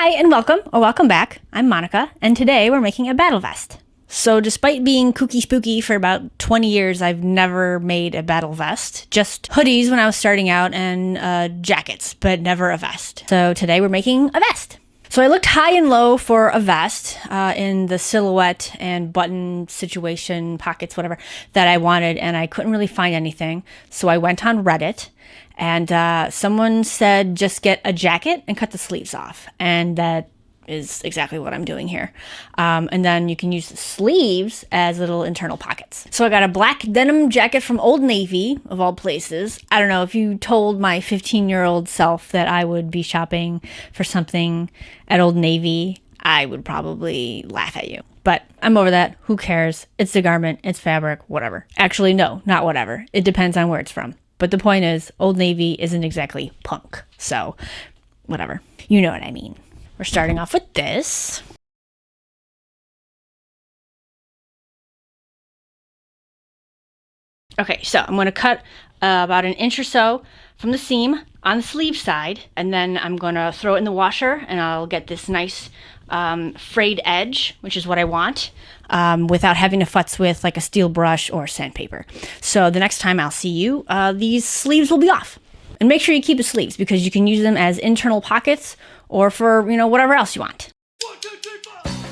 Hi and welcome, or welcome back. I'm Monica, and today we're making a battle vest. So despite being kooky spooky for about 20 years, I've never made a battle vest. Just hoodies when I was starting out and jackets, but never a vest. So today we're making a vest. So I looked high and low for a vest in the silhouette and button situation, pockets, whatever, that I wanted, and I couldn't really find anything. So I went on Reddit, and someone said just get a jacket and cut the sleeves off. And that is exactly what I'm doing here. And then you can use the sleeves as little internal pockets. So I got a black denim jacket from Old Navy, of all places. I don't know, if you told my 15-year-old self that I would be shopping for something at Old Navy, I would probably laugh at you. But I'm over that. Who cares? It's the garment, it's fabric, whatever. Actually, no, not whatever. It depends on where it's from. But the point is, Old Navy isn't exactly punk. So, whatever. You know what I mean. We're starting off with this. Okay, so I'm going to cut about an inch or so from the seam on the sleeve side, and then I'm going to throw it in the washer, and I'll get this nice frayed edge, which is what I want, without having to futz with like a steel brush or sandpaper. So the next time I'll see you, these sleeves will be off. And make sure you keep the sleeves because you can use them as internal pockets or for, whatever else you want.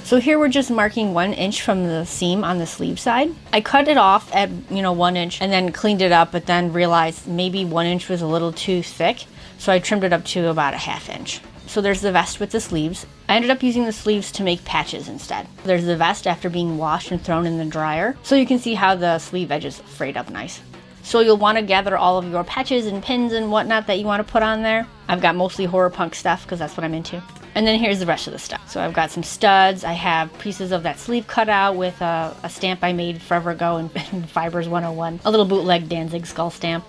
So here we're just marking 1 inch from the seam on the sleeve side. I cut it off at, 1 inch and then cleaned it up, but then realized maybe 1 inch was a little too thick. So I trimmed it up to about a ½ inch. So there's the vest with the sleeves. I ended up using the sleeves to make patches instead. There's the vest after being washed and thrown in the dryer. So you can see how the sleeve edges frayed up nice. So you'll want to gather all of your patches and pins and whatnot that you want to put on there. I've got mostly horror punk stuff because that's what I'm into. And then here's the rest of the stuff. So I've got some studs. I have pieces of that sleeve cut out with a stamp I made forever ago in Fibers 101. A little bootleg Danzig skull stamp.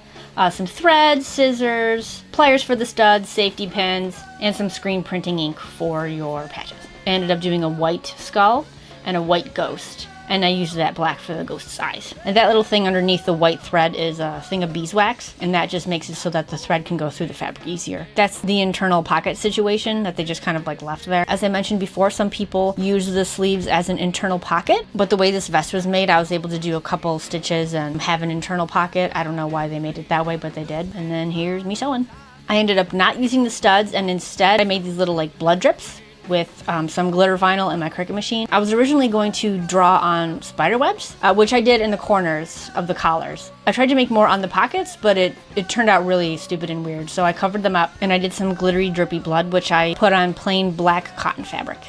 Some threads, scissors, pliers for the studs, safety pins, and some screen printing ink for your patches. I ended up doing a white skull and a white ghost. And I used that black for the ghost's eyes. And that little thing underneath the white thread is a thing of beeswax, and that just makes it so that the thread can go through the fabric easier. That's the internal pocket situation that they just kind of like left there. As I mentioned before, some people use the sleeves as an internal pocket, but the way this vest was made, I was able to do a couple stitches and have an internal pocket. I don't know why they made it that way, but they did. And then here's me sewing. I ended up not using the studs, and instead I made these little like blood drips with some glitter vinyl in my Cricut machine. I was originally going to draw on spider webs, which I did in the corners of the collars. I tried to make more on the pockets, but it turned out really stupid and weird, so I covered them up and I did some glittery drippy blood, which I put on plain black cotton fabric.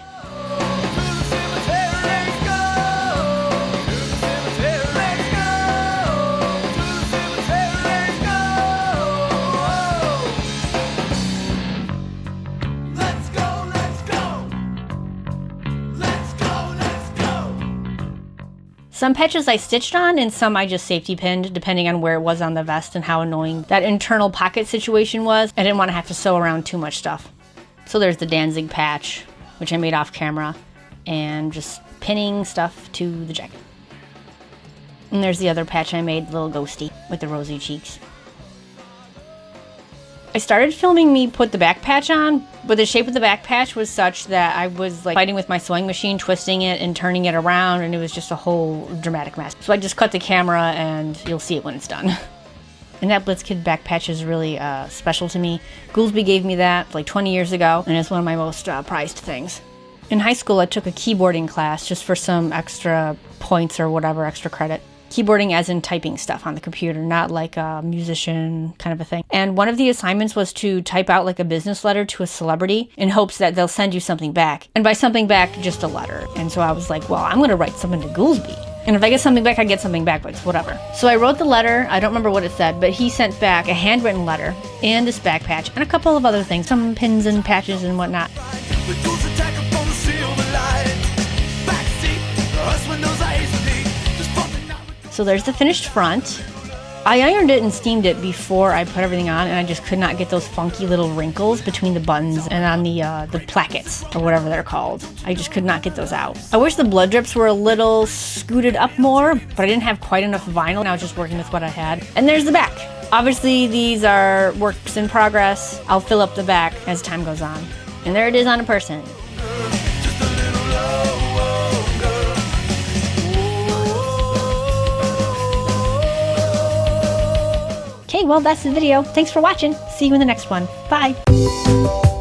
Some patches I stitched on and some I just safety pinned depending on where it was on the vest and how annoying that internal pocket situation was. I didn't want to have to sew around too much stuff. So there's the Danzig patch, which I made off camera, and just pinning stuff to the jacket. And there's the other patch I made, little ghosty with the rosy cheeks. I started filming me put the back patch on, but the shape of the back patch was such that I was like fighting with my sewing machine, twisting it and turning it around, and it was just a whole dramatic mess. So I just cut the camera and you'll see it when it's done. And that Blitzkid back patch is really special to me. Goolsby gave me that like 20 years ago, and it's one of my most prized things. In high school, I took a keyboarding class just for some extra points or whatever, extra credit. Keyboarding as in typing stuff on the computer, not like a musician kind of a thing. And one of the assignments was to type out like a business letter to a celebrity in hopes that they'll send you something back. And by something back, just a letter. And so I was like, well, I'm gonna write something to Goolsby. And if I get something back, I get something back, but it's whatever. So I wrote the letter, I don't remember what it said, but he sent back a handwritten letter and this back patch and a couple of other things, some pins and patches and whatnot. So there's the finished front. I ironed it and steamed it before I put everything on, and I just could not get those funky little wrinkles between the buttons and on the plackets, or whatever they're called. I just could not get those out. I wish the blood drips were a little scooted up more, but I didn't have quite enough vinyl, and I was just working with what I had. And there's the back. Obviously, these are works in progress. I'll fill up the back as time goes on. And there it is on a person. Okay, well, that's the video. Thanks for watching. See you in the next one. Bye.